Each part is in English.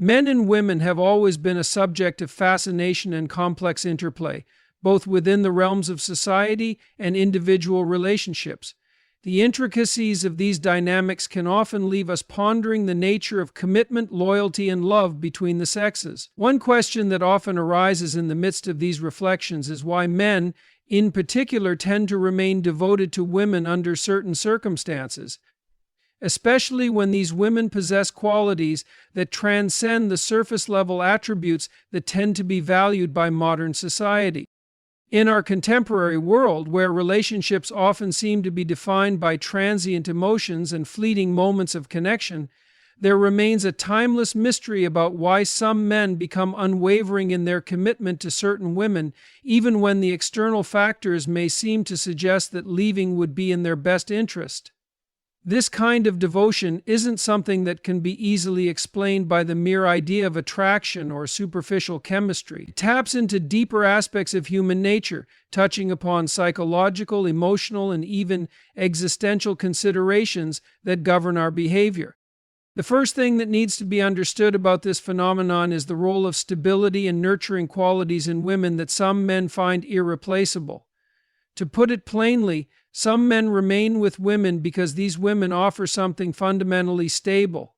Men and women have always been a subject of fascination and complex interplay, both within the realms of society and individual relationships. The intricacies of these dynamics can often leave us pondering the nature of commitment, loyalty, and love between the sexes. One question that often arises in the midst of these reflections is why men, in particular, tend to remain devoted to women under certain circumstances, especially when these women possess qualities that transcend the surface-level attributes that tend to be valued by modern society. In our contemporary world, where relationships often seem to be defined by transient emotions and fleeting moments of connection, there remains a timeless mystery about why some men become unwavering in their commitment to certain women, even when the external factors may seem to suggest that leaving would be in their best interest. This kind of devotion isn't something that can be easily explained by the mere idea of attraction or superficial chemistry. It taps into deeper aspects of human nature, touching upon psychological, emotional, and even existential considerations that govern our behavior. The first thing that needs to be understood about this phenomenon is the role of stability and nurturing qualities in women that some men find irreplaceable. To put it plainly, some men remain with women because these women offer something fundamentally stable,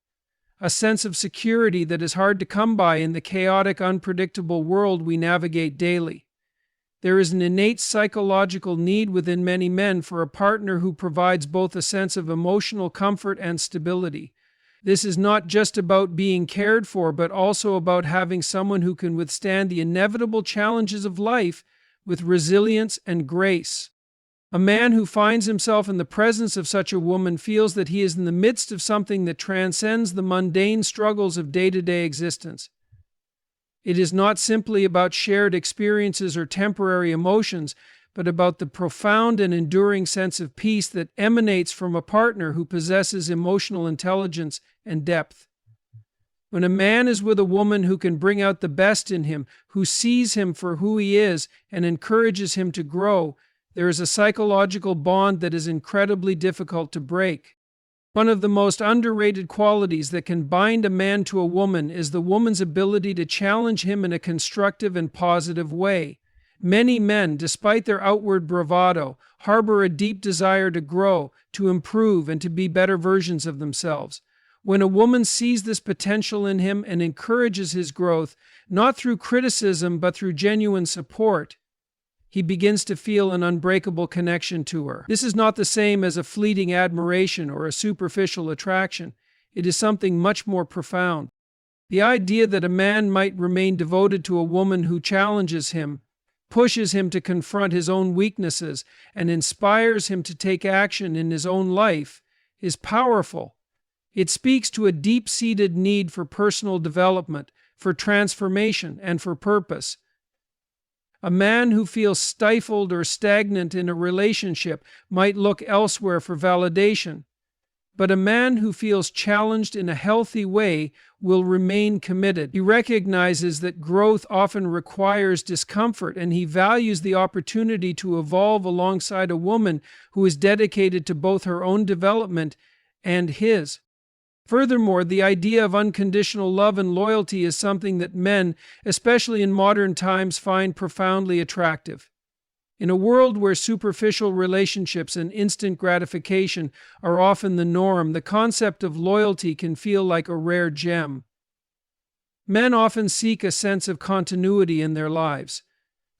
a sense of security that is hard to come by in the chaotic, unpredictable world we navigate daily. There is an innate psychological need within many men for a partner who provides both a sense of emotional comfort and stability. This is not just about being cared for, but also about having someone who can withstand the inevitable challenges of life with resilience and grace. A man who finds himself in the presence of such a woman feels that he is in the midst of something that transcends the mundane struggles of day-to-day existence. It is not simply about shared experiences or temporary emotions, but about the profound and enduring sense of peace that emanates from a partner who possesses emotional intelligence and depth. When a man is with a woman who can bring out the best in him, who sees him for who he is and encourages him to grow, there is a psychological bond that is incredibly difficult to break. One of the most underrated qualities that can bind a man to a woman is the woman's ability to challenge him in a constructive and positive way. Many men, despite their outward bravado, harbor a deep desire to grow, to improve, and to be better versions of themselves. When a woman sees this potential in him and encourages his growth, not through criticism but through genuine support, he begins to feel an unbreakable connection to her. This is not the same as a fleeting admiration or a superficial attraction. It is something much more profound. The idea that a man might remain devoted to a woman who challenges him, pushes him to confront his own weaknesses, and inspires him to take action in his own life is powerful. It speaks to a deep-seated need for personal development, for transformation, and for purpose. A man who feels stifled or stagnant in a relationship might look elsewhere for validation, but a man who feels challenged in a healthy way will remain committed. He recognizes that growth often requires discomfort, and he values the opportunity to evolve alongside a woman who is dedicated to both her own development and his. Furthermore, the idea of unconditional love and loyalty is something that men, especially in modern times, find profoundly attractive. In a world where superficial relationships and instant gratification are often the norm, the concept of loyalty can feel like a rare gem. Men often seek a sense of continuity in their lives,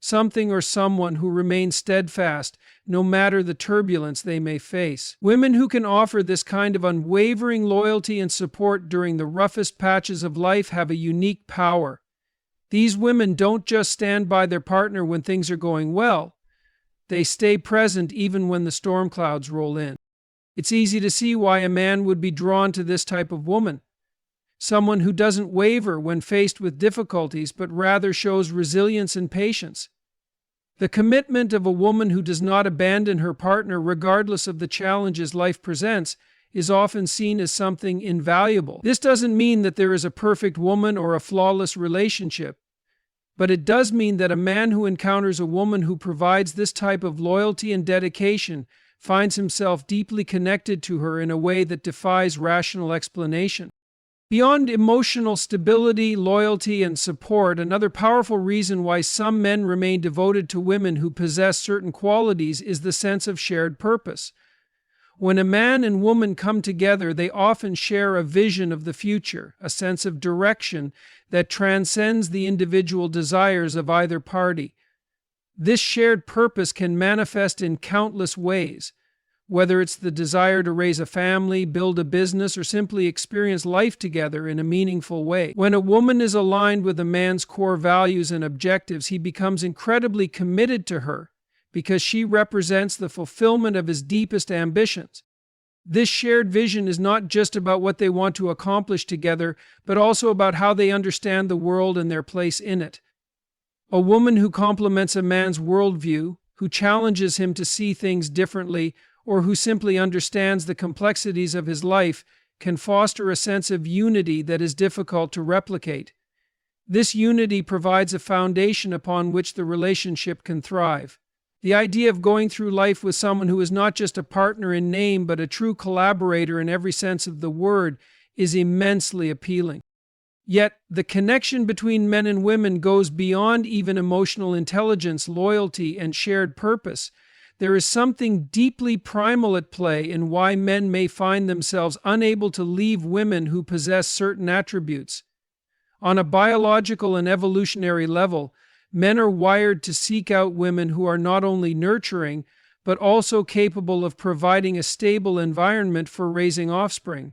something or someone who remains steadfast no matter the turbulence they may face. Women who can offer this kind of unwavering loyalty and support during the roughest patches of life have a unique power. These women don't just stand by their partner when things are going well. They stay present even when the storm clouds roll in. It's easy to see why a man would be drawn to this type of woman. Someone who doesn't waver when faced with difficulties, but rather shows resilience and patience. The commitment of a woman who does not abandon her partner regardless of the challenges life presents is often seen as something invaluable. This doesn't mean that there is a perfect woman or a flawless relationship, but it does mean that a man who encounters a woman who provides this type of loyalty and dedication finds himself deeply connected to her in a way that defies rational explanation. Beyond emotional stability, loyalty, and support, another powerful reason why some men remain devoted to women who possess certain qualities is the sense of shared purpose. When a man and woman come together, they often share a vision of the future, a sense of direction that transcends the individual desires of either party. This shared purpose can manifest in countless ways, whether it's the desire to raise a family, build a business, or simply experience life together in a meaningful way. When a woman is aligned with a man's core values and objectives, he becomes incredibly committed to her because she represents the fulfillment of his deepest ambitions. This shared vision is not just about what they want to accomplish together, but also about how they understand the world and their place in it. A woman who complements a man's worldview, who challenges him to see things differently, or who simply understands the complexities of his life, can foster a sense of unity that is difficult to replicate. This unity provides a foundation upon which the relationship can thrive. The idea of going through life with someone who is not just a partner in name, but a true collaborator in every sense of the word, is immensely appealing. Yet, the connection between men and women goes beyond even emotional intelligence, loyalty, and shared purpose. There is something deeply primal at play in why men may find themselves unable to leave women who possess certain attributes. On a biological and evolutionary level, men are wired to seek out women who are not only nurturing, but also capable of providing a stable environment for raising offspring.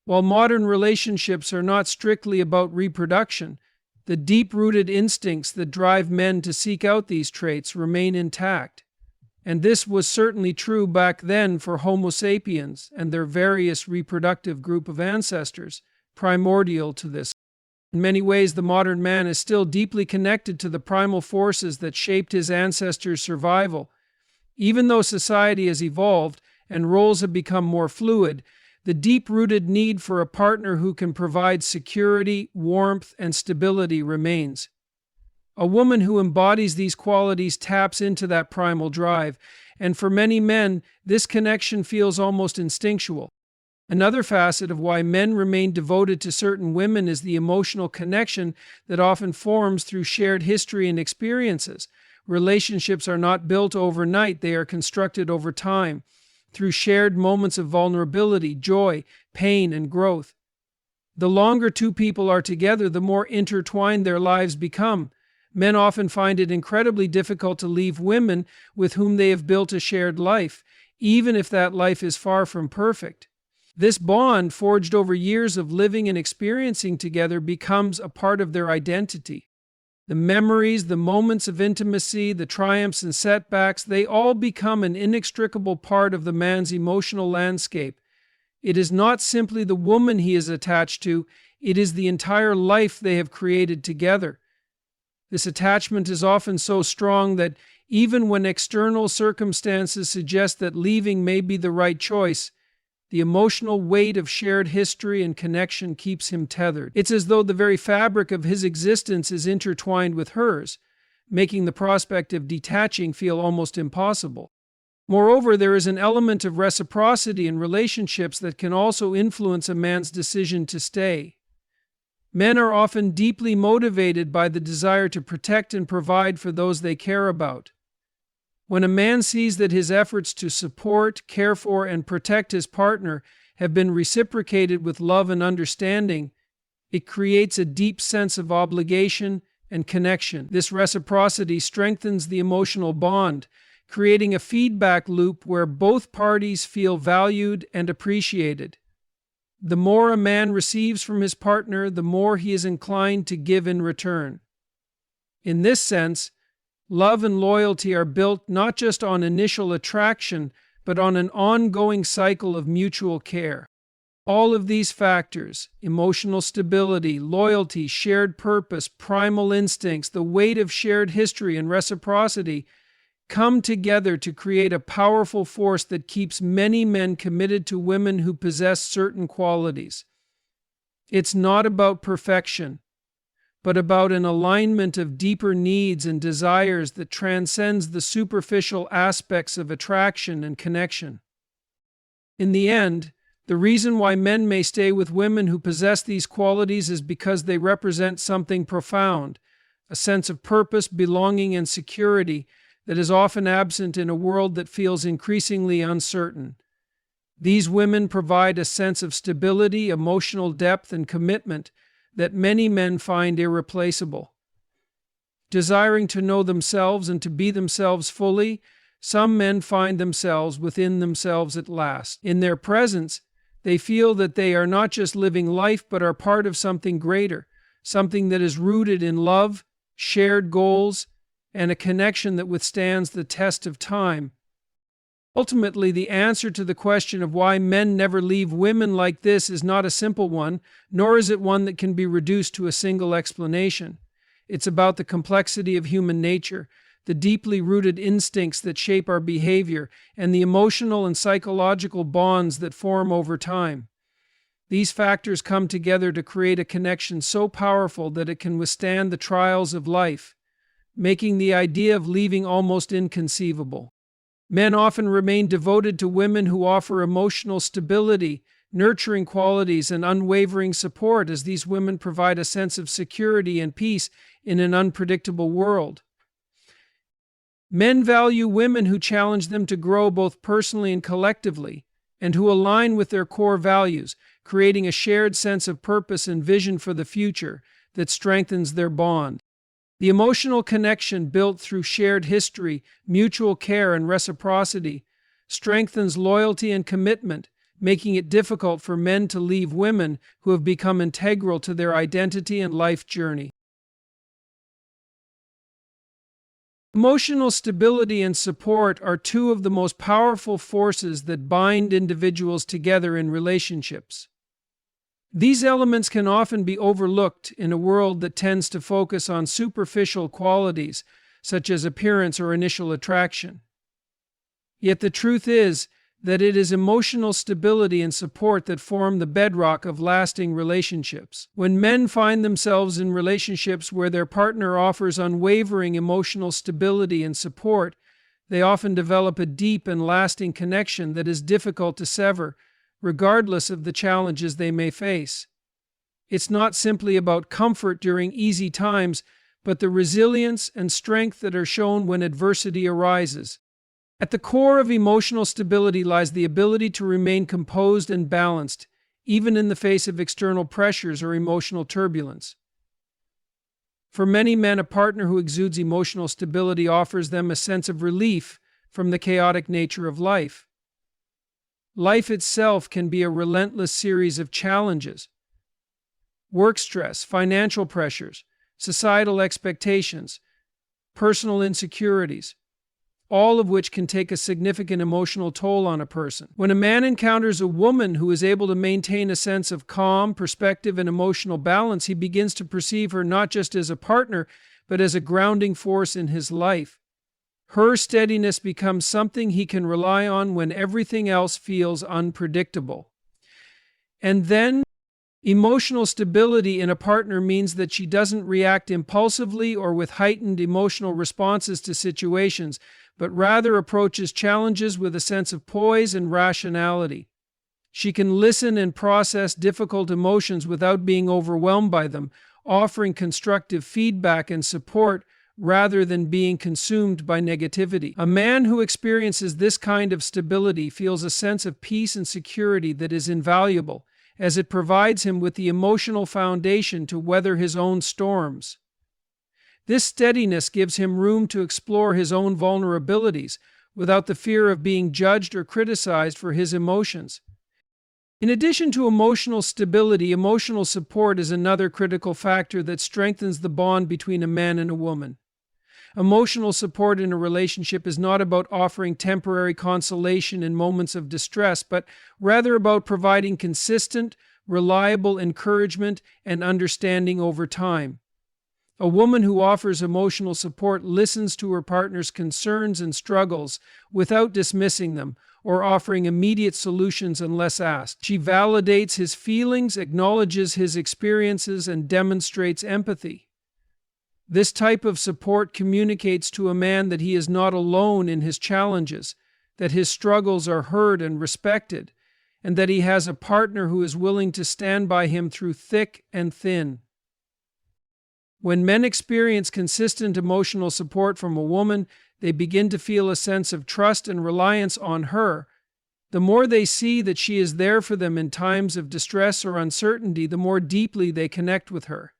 While modern relationships are not strictly about reproduction, the deep-rooted instincts that drive men to seek out these traits remain intact. And this was certainly true back then for Homo sapiens and their various reproductive group of ancestors, primordial to this. In many ways, the modern man is still deeply connected to the primal forces that shaped his ancestors' survival. Even though society has evolved and roles have become more fluid, the deep-rooted need for a partner who can provide security, warmth, and stability remains. A woman who embodies these qualities taps into that primal drive, and for many men, this connection feels almost instinctual. Another facet of why men remain devoted to certain women is the emotional connection that often forms through shared history and experiences. Relationships are not built overnight, they are constructed over time, through shared moments of vulnerability, joy, pain, and growth. The longer two people are together, the more intertwined their lives become. Men often find it incredibly difficult to leave women with whom they have built a shared life, even if that life is far from perfect. This bond, forged over years of living and experiencing together, becomes a part of their identity. The memories, the moments of intimacy, the triumphs and setbacks, they all become an inextricable part of the man's emotional landscape. It is not simply the woman he is attached to, it is the entire life they have created together. This attachment is often so strong that even when external circumstances suggest that leaving may be the right choice, the emotional weight of shared history and connection keeps him tethered. It's as though the very fabric of his existence is intertwined with hers, making the prospect of detaching feel almost impossible. Moreover, there is an element of reciprocity in relationships that can also influence a man's decision to stay. Men are often deeply motivated by the desire to protect and provide for those they care about. When a man sees that his efforts to support, care for, and protect his partner have been reciprocated with love and understanding, it creates a deep sense of obligation and connection. This reciprocity strengthens the emotional bond, creating a feedback loop where both parties feel valued and appreciated. The more a man receives from his partner, the more he is inclined to give in return. In this sense, love and loyalty are built not just on initial attraction, but on an ongoing cycle of mutual care. All of these factors, emotional stability, loyalty, shared purpose, primal instincts, the weight of shared history, and reciprocity, come together to create a powerful force that keeps many men committed to women who possess certain qualities. It's not about perfection, but about an alignment of deeper needs and desires that transcends the superficial aspects of attraction and connection. In the end, The reason why men may stay with women who possess these qualities is because they represent something profound, a sense of purpose, belonging, and security that is often absent in a world that feels increasingly uncertain. These women provide a sense of stability, emotional depth, and commitment that many men find irreplaceable. Desiring to know themselves and to be themselves fully, some men find themselves within themselves at last. In their presence, they feel that they are not just living life but are part of something greater, something that is rooted in love, shared goals, and a connection that withstands the test of time. Ultimately, the answer to the question of why men never leave women like this is not a simple one, nor is it one that can be reduced to a single explanation. It's about the complexity of human nature, the deeply rooted instincts that shape our behavior, and the emotional and psychological bonds that form over time. These factors come together to create a connection so powerful that it can withstand the trials of life, making the idea of leaving almost inconceivable. Men often remain devoted to women who offer emotional stability, nurturing qualities, and unwavering support, as these women provide a sense of security and peace in an unpredictable world. Men value women who challenge them to grow both personally and collectively, and who align with their core values, creating a shared sense of purpose and vision for the future that strengthens their bond. The emotional connection built through shared history, mutual care, and reciprocity strengthens loyalty and commitment, making it difficult for men to leave women who have become integral to their identity and life journey. Emotional stability and support are two of the most powerful forces that bind individuals together in relationships. These elements can often be overlooked in a world that tends to focus on superficial qualities, such as appearance or initial attraction. Yet the truth is that it is emotional stability and support that form the bedrock of lasting relationships. When men find themselves in relationships where their partner offers unwavering emotional stability and support, they often develop a deep and lasting connection that is difficult to sever, regardless of the challenges they may face. It's not simply about comfort during easy times, but the resilience and strength that are shown when adversity arises. At the core of emotional stability lies the ability to remain composed and balanced, even in the face of external pressures or emotional turbulence. For many men, a partner who exudes emotional stability offers them a sense of relief from the chaotic nature of life. Life itself can be a relentless series of challenges. Work stress, financial pressures, societal expectations, personal insecurities, all of which can take a significant emotional toll on a person. When a man encounters a woman who is able to maintain a sense of calm, perspective, and emotional balance, he begins to perceive her not just as a partner, but as a grounding force in his life. Her steadiness becomes something he can rely on when everything else feels unpredictable. And then, emotional stability in a partner means that she doesn't react impulsively or with heightened emotional responses to situations, but rather approaches challenges with a sense of poise and rationality. She can listen and process difficult emotions without being overwhelmed by them, offering constructive feedback and support rather than being consumed by negativity. A man who experiences this kind of stability feels a sense of peace and security that is invaluable, as it provides him with the emotional foundation to weather his own storms. This steadiness gives him room to explore his own vulnerabilities without the fear of being judged or criticized for his emotions. In addition to emotional stability, emotional support is another critical factor that strengthens the bond between a man and a woman. Emotional support in a relationship is not about offering temporary consolation in moments of distress, but rather about providing consistent, reliable encouragement and understanding over time. A woman who offers emotional support listens to her partner's concerns and struggles without dismissing them or offering immediate solutions unless asked. She validates his feelings, acknowledges his experiences, and demonstrates empathy. This type of support communicates to a man that he is not alone in his challenges, that his struggles are heard and respected, and that he has a partner who is willing to stand by him through thick and thin. When men experience consistent emotional support from a woman, they begin to feel a sense of trust and reliance on her. The more they see that she is there for them in times of distress or uncertainty, the more deeply they connect with her.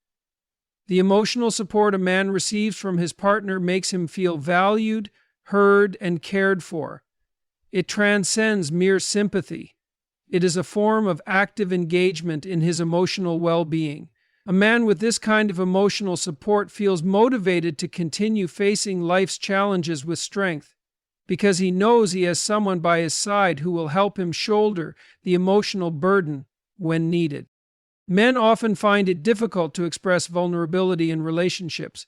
The emotional support a man receives from his partner makes him feel valued, heard, and cared for. It transcends mere sympathy. It is a form of active engagement in his emotional well-being. A man with this kind of emotional support feels motivated to continue facing life's challenges with strength, because he knows he has someone by his side who will help him shoulder the emotional burden when needed. Men often find it difficult to express vulnerability in relationships.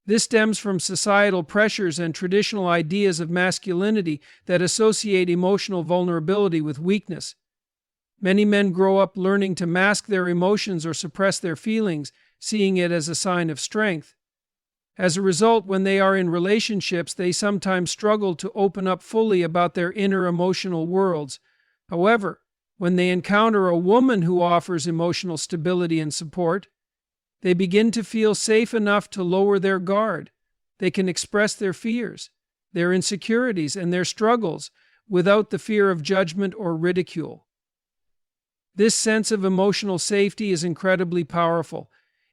This stems from societal pressures and traditional ideas of masculinity that associate emotional vulnerability with weakness. Many men grow up learning to mask their emotions or suppress their feelings, seeing it as a sign of strength. As a result, when they are in relationships, they sometimes struggle to open up fully about their inner emotional worlds. However, when they encounter a woman who offers emotional stability and support, they begin to feel safe enough to lower their guard. They can express their fears, their insecurities, and their struggles without the fear of judgment or ridicule. This sense of emotional safety is incredibly powerful.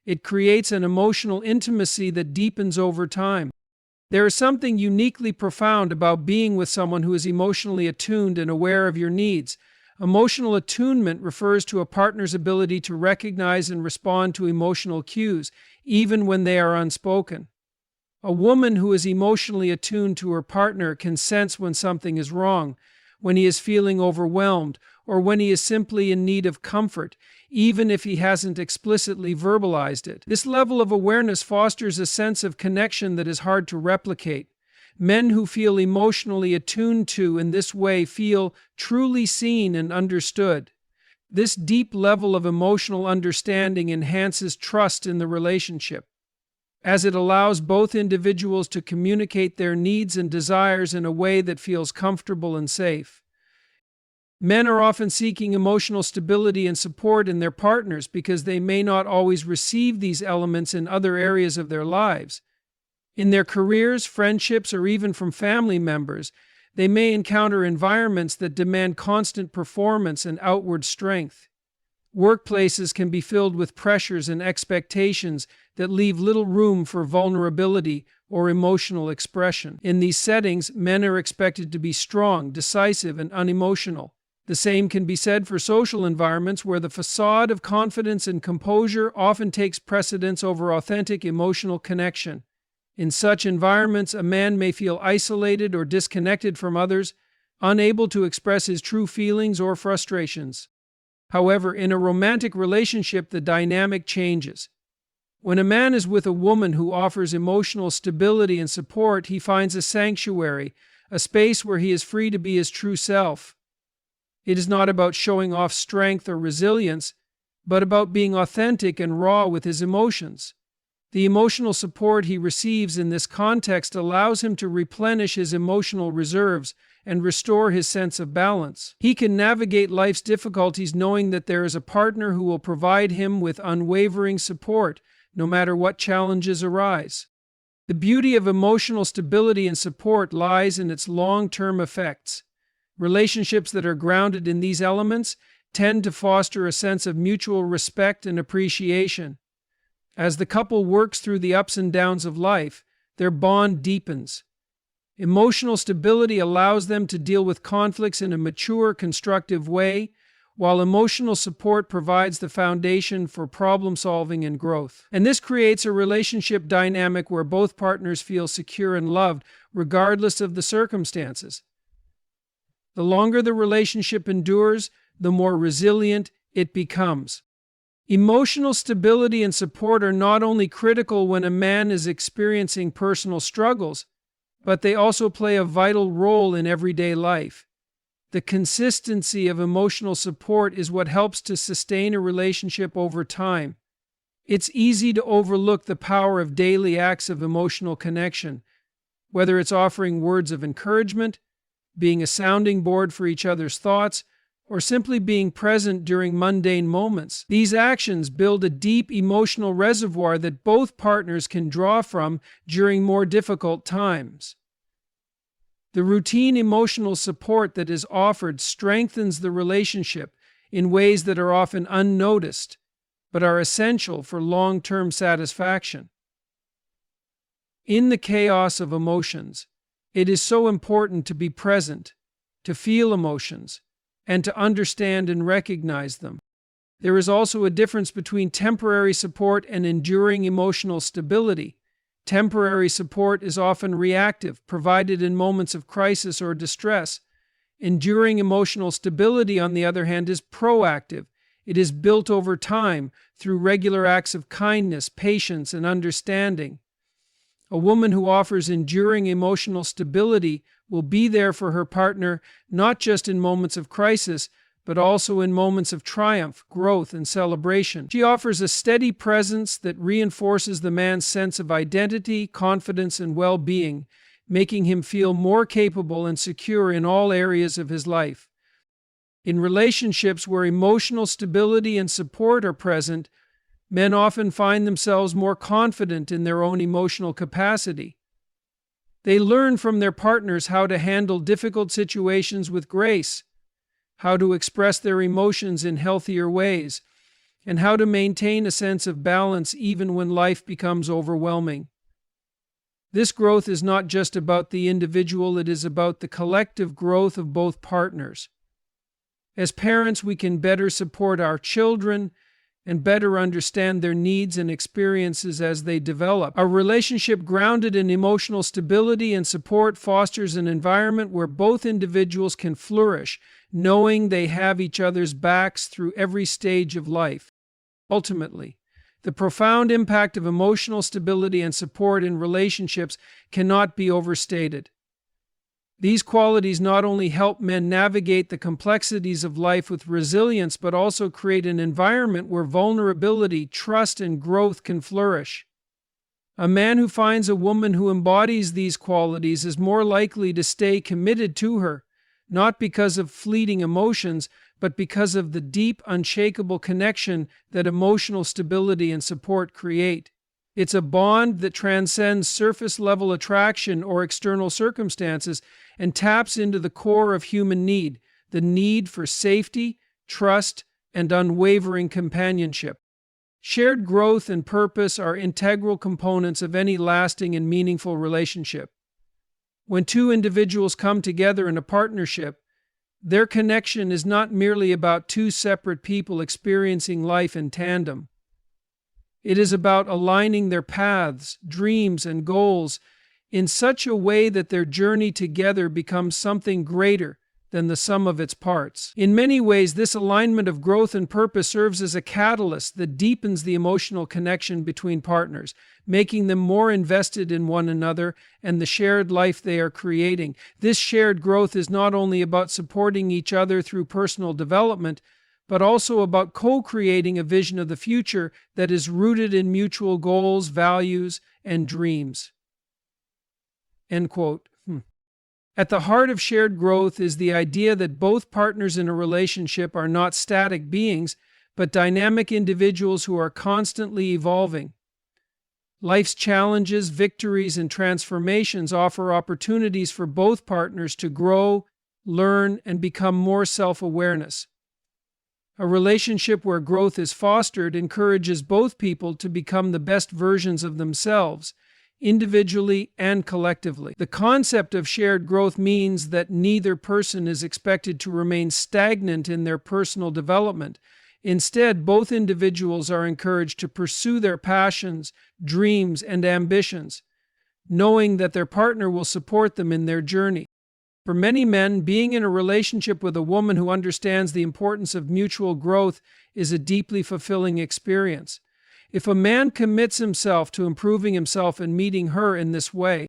It creates an emotional intimacy that deepens over time. There is something uniquely profound about being with someone who is emotionally attuned and aware of your needs. Emotional attunement refers to a partner's ability to recognize and respond to emotional cues, even when they are unspoken. A woman who is emotionally attuned to her partner can sense when something is wrong, when he is feeling overwhelmed, or when he is simply in need of comfort, even if he hasn't explicitly verbalized it. This level of awareness fosters a sense of connection that is hard to replicate. Men who feel emotionally attuned to in this way feel truly seen and understood. This deep level of emotional understanding enhances trust in the relationship, as it allows both individuals to communicate their needs and desires in a way that feels comfortable and safe. Men are often seeking emotional stability and support in their partners because they may not always receive these elements in other areas of their lives. In their careers, friendships, or even from family members, they may encounter environments that demand constant performance and outward strength. Workplaces can be filled with pressures and expectations that leave little room for vulnerability or emotional expression. In these settings, men are expected to be strong, decisive, and unemotional. The same can be said for social environments where the facade of confidence and composure often takes precedence over authentic emotional connection. In such environments, a man may feel isolated or disconnected from others, unable to express his true feelings or frustrations. However, in a romantic relationship, the dynamic changes. When a man is with a woman who offers emotional stability and support, he finds a sanctuary, a space where he is free to be his true self. It is not about showing off strength or resilience, but about being authentic and raw with his emotions. The emotional support he receives in this context allows him to replenish his emotional reserves and restore his sense of balance. He can navigate life's difficulties knowing that there is a partner who will provide him with unwavering support, no matter what challenges arise. The beauty of emotional stability and support lies in its long-term effects. Relationships that are grounded in these elements tend to foster a sense of mutual respect and appreciation. As the couple works through the ups and downs of life, their bond deepens. Emotional stability allows them to deal with conflicts in a mature, constructive way, while emotional support provides the foundation for problem-solving and growth. And this creates a relationship dynamic where both partners feel secure and loved, regardless of the circumstances. The longer the relationship endures, the more resilient it becomes. Emotional stability and support are not only critical when a man is experiencing personal struggles, but they also play a vital role in everyday life. The consistency of emotional support is what helps to sustain a relationship over time. It's easy to overlook the power of daily acts of emotional connection, whether it's offering words of encouragement, being a sounding board for each other's thoughts, or simply being present during mundane moments. These actions build a deep emotional reservoir that both partners can draw from during more difficult times. The routine emotional support that is offered strengthens the relationship in ways that are often unnoticed, but are essential for long-term satisfaction. In the chaos of emotions, it is so important to be present, to feel emotions, and to understand and recognize them. There is also a difference between temporary support and enduring emotional stability. Temporary support is often reactive, provided in moments of crisis or distress. Enduring emotional stability, on the other hand, is proactive. It is built over time through regular acts of kindness, patience, and understanding. A woman who offers enduring emotional stability will be there for her partner not just in moments of crisis, but also in moments of triumph, growth, and celebration. She offers a steady presence that reinforces the man's sense of identity, confidence, and well-being, making him feel more capable and secure in all areas of his life. In relationships where emotional stability and support are present, men often find themselves more confident in their own emotional capacity. They learn from their partners how to handle difficult situations with grace, how to express their emotions in healthier ways, and how to maintain a sense of balance even when life becomes overwhelming. This growth is not just about the individual, it is about the collective growth of both partners. As parents, we can better support our children and better understand their needs and experiences as they develop. A relationship grounded in emotional stability and support fosters an environment where both individuals can flourish, knowing they have each other's backs through every stage of life. Ultimately, the profound impact of emotional stability and support in relationships cannot be overstated. These qualities not only help men navigate the complexities of life with resilience, but also create an environment where vulnerability, trust, and growth can flourish. A man who finds a woman who embodies these qualities is more likely to stay committed to her, not because of fleeting emotions, but because of the deep, unshakable connection that emotional stability and support create. It's a bond that transcends surface-level attraction or external circumstances and taps into the core of human need, the need for safety, trust, and unwavering companionship. Shared growth and purpose are integral components of any lasting and meaningful relationship. When two individuals come together in a partnership, their connection is not merely about two separate people experiencing life in tandem. It is about aligning their paths, dreams, and goals in such a way that their journey together becomes something greater than the sum of its parts. In many ways, this alignment of growth and purpose serves as a catalyst that deepens the emotional connection between partners, making them more invested in one another and the shared life they are creating. This shared growth is not only about supporting each other through personal development, but also about co-creating a vision of the future that is rooted in mutual goals, values, and dreams. End quote. At the heart of shared growth is the idea that both partners in a relationship are not static beings, but dynamic individuals who are constantly evolving. Life's challenges, victories, and transformations offer opportunities for both partners to grow, learn, and become more self-awareness. A relationship where growth is fostered encourages both people to become the best versions of themselves, individually and collectively. The concept of shared growth means that neither person is expected to remain stagnant in their personal development. Instead, both individuals are encouraged to pursue their passions, dreams, and ambitions, knowing that their partner will support them in their journey. For many men, being in a relationship with a woman who understands the importance of mutual growth is a deeply fulfilling experience. If a man commits himself to improving himself and meeting her in this way,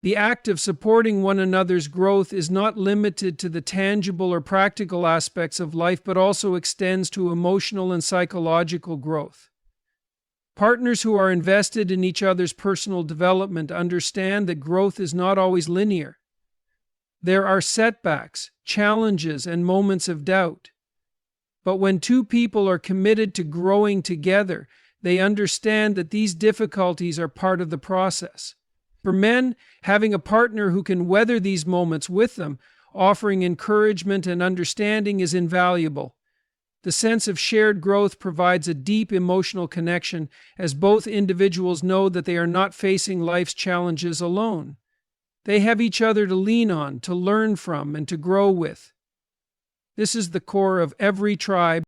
the act of supporting one another's growth is not limited to the tangible or practical aspects of life, but also extends to emotional and psychological growth. Partners who are invested in each other's personal development understand that growth is not always linear. There are setbacks, challenges, and moments of doubt. But when two people are committed to growing together, they understand that these difficulties are part of the process. For men, having a partner who can weather these moments with them, offering encouragement and understanding, is invaluable. The sense of shared growth provides a deep emotional connection, as both individuals know that they are not facing life's challenges alone. They have each other to lean on, to learn from, and to grow with. This is the core of every tribe.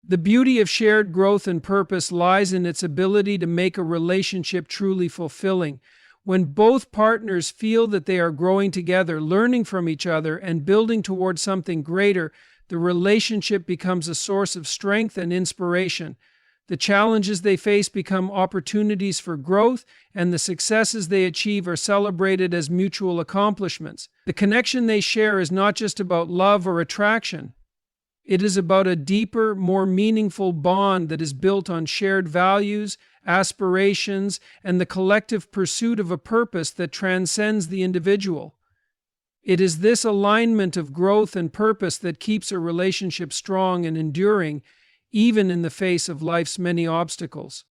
The beauty of shared growth and purpose lies in its ability to make a relationship truly fulfilling. When both partners feel that they are growing together, learning from each other, and building towards something greater, the relationship becomes a source of strength and inspiration. The challenges they face become opportunities for growth, and the successes they achieve are celebrated as mutual accomplishments. The connection they share is not just about love or attraction. It is about a deeper, more meaningful bond that is built on shared values, aspirations, and the collective pursuit of a purpose that transcends the individual. It is this alignment of growth and purpose that keeps a relationship strong and enduring, even in the face of life's many obstacles.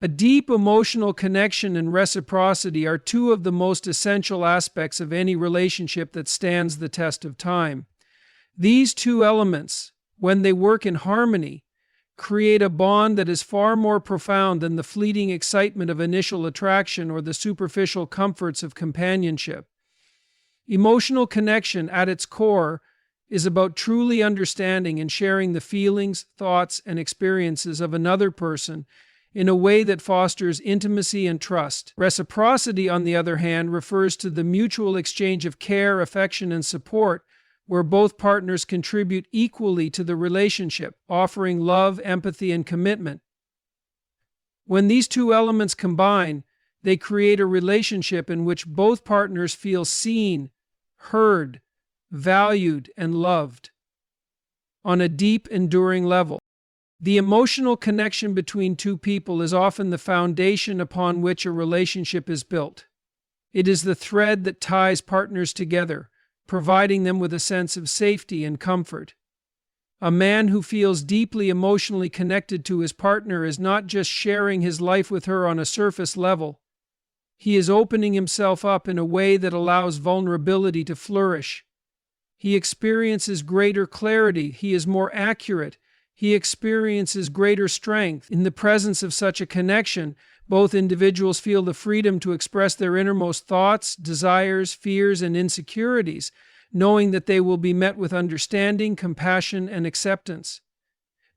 A deep emotional connection and reciprocity are two of the most essential aspects of any relationship that stands the test of time. These two elements, when they work in harmony, create a bond that is far more profound than the fleeting excitement of initial attraction or the superficial comforts of companionship. Emotional connection, at its core, is about truly understanding and sharing the feelings, thoughts, and experiences of another person in a way that fosters intimacy and trust. Reciprocity, on the other hand, refers to the mutual exchange of care, affection, and support, where both partners contribute equally to the relationship, offering love, empathy, and commitment. When these two elements combine, they create a relationship in which both partners feel seen, heard, valued, and loved on a deep, enduring level. The emotional connection between two people is often the foundation upon which a relationship is built. It is the thread that ties partners together, providing them with a sense of safety and comfort. A man who feels deeply emotionally connected to his partner is not just sharing his life with her on a surface level. He is opening himself up in a way that allows vulnerability to flourish. He experiences greater clarity. He is more accurate. He experiences greater strength. In the presence of such a connection, both individuals feel the freedom to express their innermost thoughts, desires, fears, and insecurities, knowing that they will be met with understanding, compassion, and acceptance.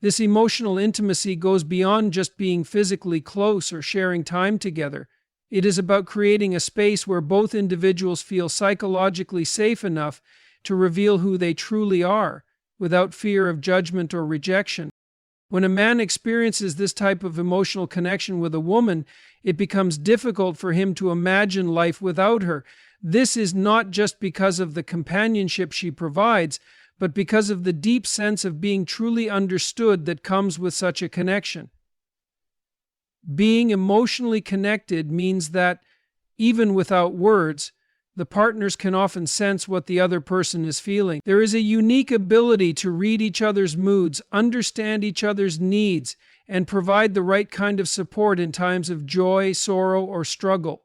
This emotional intimacy goes beyond just being physically close or sharing time together. It is about creating a space where both individuals feel psychologically safe enough to reveal who they truly are, without fear of judgment or rejection. When a man experiences this type of emotional connection with a woman, it becomes difficult for him to imagine life without her. This is not just because of the companionship she provides, but because of the deep sense of being truly understood that comes with such a connection. Being emotionally connected means that, even without words, the partners can often sense what the other person is feeling. There is a unique ability to read each other's moods, understand each other's needs, and provide the right kind of support in times of joy, sorrow, or struggle.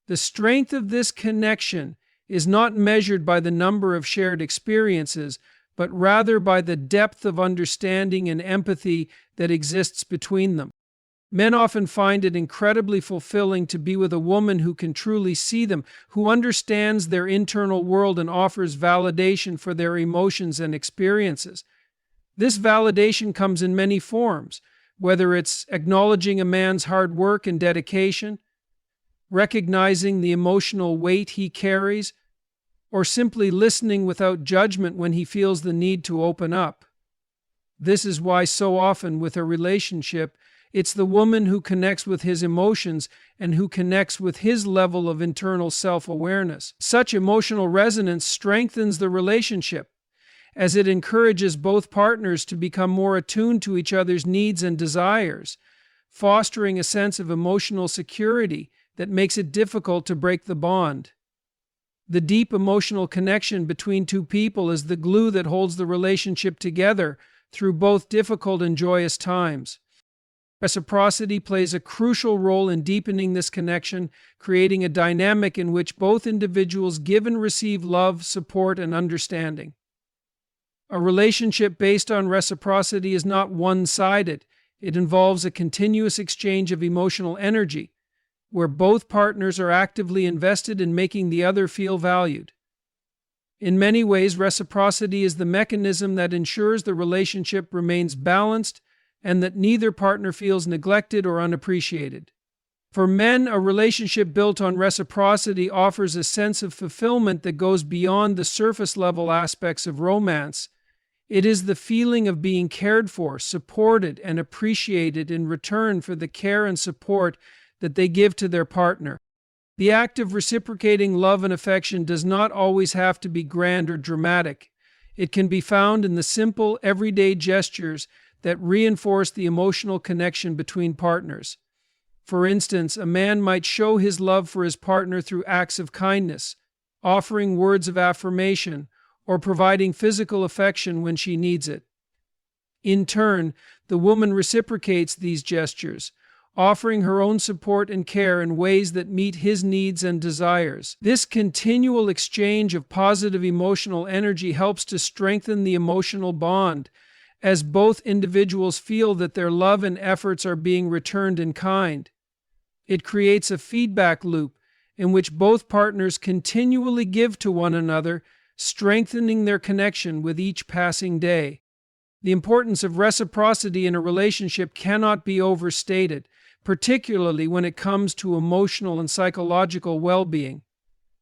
The strength of this connection is not measured by the number of shared experiences, but rather by the depth of understanding and empathy that exists between them. Men often find it incredibly fulfilling to be with a woman who can truly see them, who understands their internal world and offers validation for their emotions and experiences. This validation comes in many forms, whether it's acknowledging a man's hard work and dedication, recognizing the emotional weight he carries, or simply listening without judgment when he feels the need to open up. This is why so often with a relationship, it's the woman who connects with his emotions and who connects with his level of internal self-awareness. Such emotional resonance strengthens the relationship, as it encourages both partners to become more attuned to each other's needs and desires. fostering a sense of emotional security that makes it difficult to break the bond. The deep emotional connection between two people is the glue that holds the relationship together through both difficult and joyous times. Reciprocity plays a crucial role in deepening this connection, creating a dynamic in which both individuals give and receive love, support, and understanding. A relationship based on reciprocity is not one-sided. It involves a continuous exchange of emotional energy, where both partners are actively invested in making the other feel valued. In many ways, reciprocity is the mechanism that ensures the relationship remains balanced and that neither partner feels neglected or unappreciated. For men, a relationship built on reciprocity offers a sense of fulfillment that goes beyond the surface-level aspects of romance. It is the feeling of being cared for, supported, and appreciated in return for the care and support that they give to their partner. The act of reciprocating love and affection does not always have to be grand or dramatic. It can be found in the simple, everyday gestures that reinforce the emotional connection between partners. For instance, a man might show his love for his partner through acts of kindness, offering words of affirmation, or providing physical affection when she needs it. In turn, the woman reciprocates these gestures, offering her own support and care in ways that meet his needs and desires. This continual exchange of positive emotional energy helps to strengthen the emotional bond, as both individuals feel that their love and efforts are being returned in kind. It creates a feedback loop in which both partners continually give to one another, strengthening their connection with each passing day. The importance of reciprocity in a relationship cannot be overstated, particularly when it comes to emotional and psychological well-being.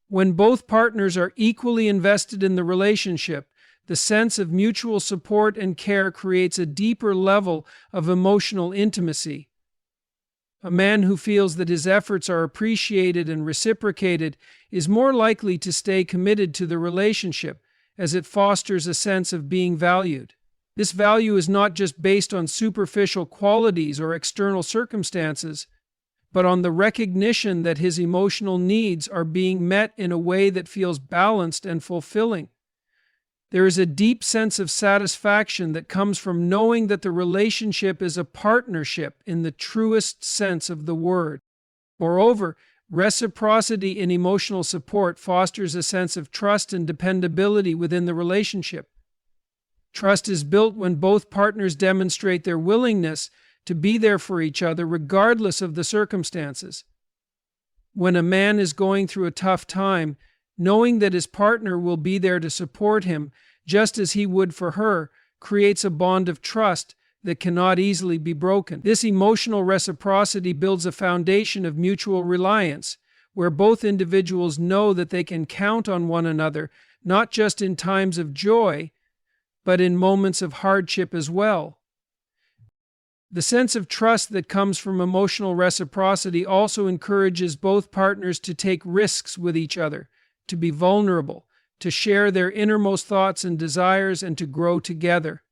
When both partners are equally invested in the relationship, the sense of mutual support and care creates a deeper level of emotional intimacy. A man who feels that his efforts are appreciated and reciprocated is more likely to stay committed to the relationship, as it fosters a sense of being valued. This value is not just based on superficial qualities or external circumstances, but on the recognition that his emotional needs are being met in a way that feels balanced and fulfilling. There is a deep sense of satisfaction that comes from knowing that the relationship is a partnership in the truest sense of the word. Moreover, reciprocity in emotional support fosters a sense of trust and dependability within the relationship. Trust is built when both partners demonstrate their willingness to be there for each other regardless of the circumstances. When a man is going through a tough time, knowing that his partner will be there to support him, just as he would for her, creates a bond of trust that cannot easily be broken. This emotional reciprocity builds a foundation of mutual reliance, where both individuals know that they can count on one another, not just in times of joy, but in moments of hardship as well. The sense of trust that comes from emotional reciprocity also encourages both partners to take risks with each other, to be vulnerable, to share their innermost thoughts and desires, and to grow together.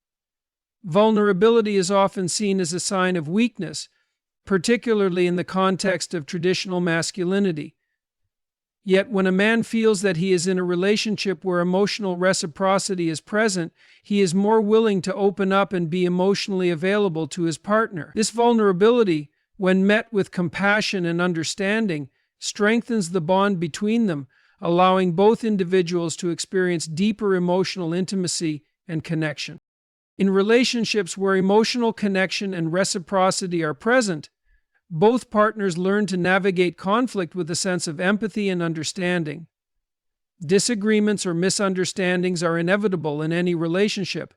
Vulnerability is often seen as a sign of weakness, particularly in the context of traditional masculinity. Yet when a man feels that he is in a relationship where emotional reciprocity is present, he is more willing to open up and be emotionally available to his partner. This vulnerability, when met with compassion and understanding, strengthens the bond between them, allowing both individuals to experience deeper emotional intimacy and connection. In relationships where emotional connection and reciprocity are present, both partners learn to navigate conflict with a sense of empathy and understanding. Disagreements or misunderstandings are inevitable in any relationship,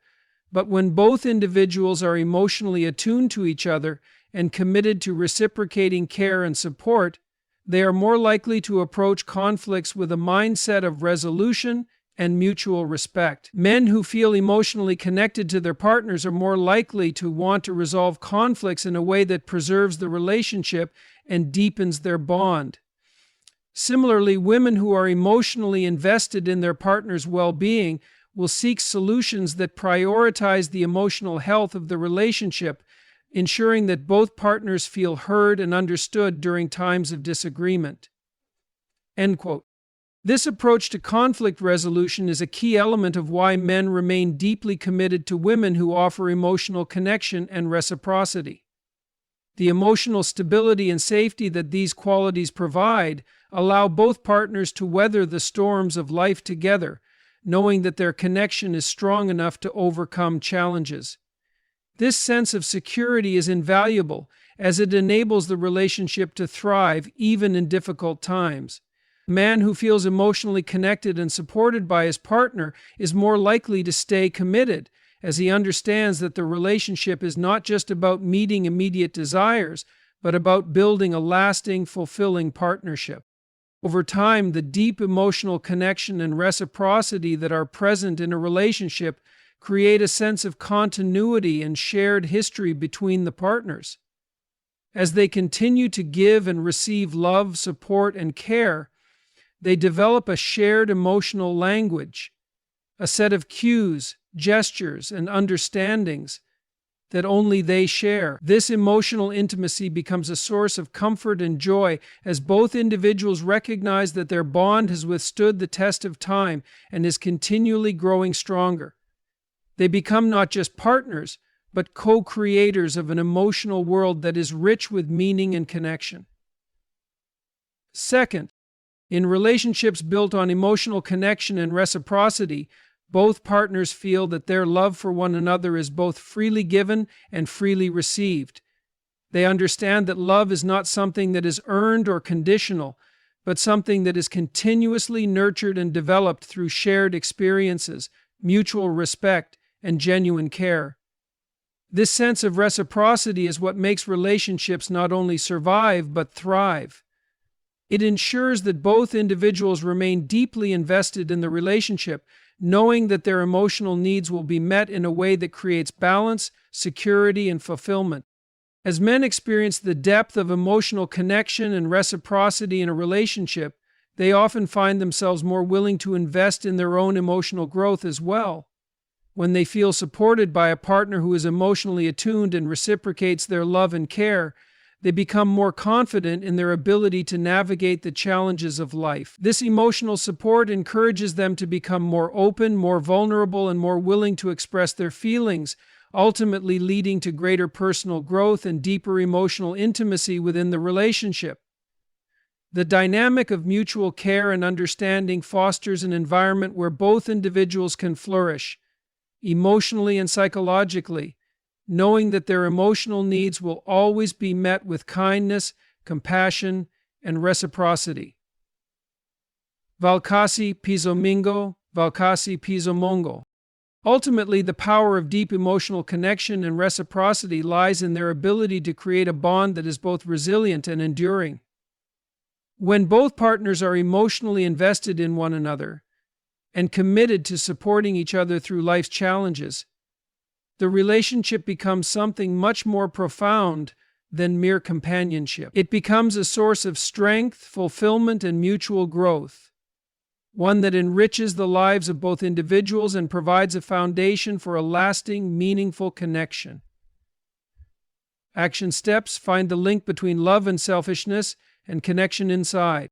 but when both individuals are emotionally attuned to each other and committed to reciprocating care and support, they are more likely to approach conflicts with a mindset of resolution and mutual respect. Men who feel emotionally connected to their partners are more likely to want to resolve conflicts in a way that preserves the relationship and deepens their bond. Similarly, women who are emotionally invested in their partner's well-being will seek solutions that prioritize the emotional health of the relationship, ensuring that both partners feel heard and understood during times of disagreement. End quote. This approach to conflict resolution is a key element of why men remain deeply committed to women who offer emotional connection and reciprocity. The emotional stability and safety that these qualities provide allow both partners to weather the storms of life together, knowing that their connection is strong enough to overcome challenges. This sense of security is invaluable, as it enables the relationship to thrive even in difficult times. A man who feels emotionally connected and supported by his partner is more likely to stay committed, as he understands that the relationship is not just about meeting immediate desires, but about building a lasting, fulfilling partnership. Over time, the deep emotional connection and reciprocity that are present in a relationship create a sense of continuity and shared history between the partners. As they continue to give and receive love, support, and care, they develop a shared emotional language, a set of cues, gestures, and understandings that only they share. This emotional intimacy becomes a source of comfort and joy as both individuals recognize that their bond has withstood the test of time and is continually growing stronger. They become not just partners, but co-creators of an emotional world that is rich with meaning and connection. Second, in relationships built on emotional connection and reciprocity, both partners feel that their love for one another is both freely given and freely received. They understand that love is not something that is earned or conditional, but something that is continuously nurtured and developed through shared experiences, mutual respect, and genuine care. This sense of reciprocity is what makes relationships not only survive but thrive. It ensures that both individuals remain deeply invested in the relationship, knowing that their emotional needs will be met in a way that creates balance, security, and fulfillment. As men experience the depth of emotional connection and reciprocity in a relationship, they often find themselves more willing to invest in their own emotional growth as well. When they feel supported by a partner who is emotionally attuned and reciprocates their love and care, they become more confident in their ability to navigate the challenges of life. This emotional support encourages them to become more open, more vulnerable, and more willing to express their feelings, ultimately leading to greater personal growth and deeper emotional intimacy within the relationship. The dynamic of mutual care and understanding fosters an environment where both individuals can flourish, emotionally and psychologically, knowing that their emotional needs will always be met with kindness, compassion, and reciprocity. Valkasi pisomingo, valkasi pisomongo. Ultimately, the power of deep emotional connection and reciprocity lies in their ability to create a bond that is both resilient and enduring. When both partners are emotionally invested in one another and committed to supporting each other through life's challenges, the relationship becomes something much more profound than mere companionship. It becomes a source of strength, fulfillment, and mutual growth, one that enriches the lives of both individuals and provides a foundation for a lasting, meaningful connection. Action steps: find the link between love and selfishness and connection inside.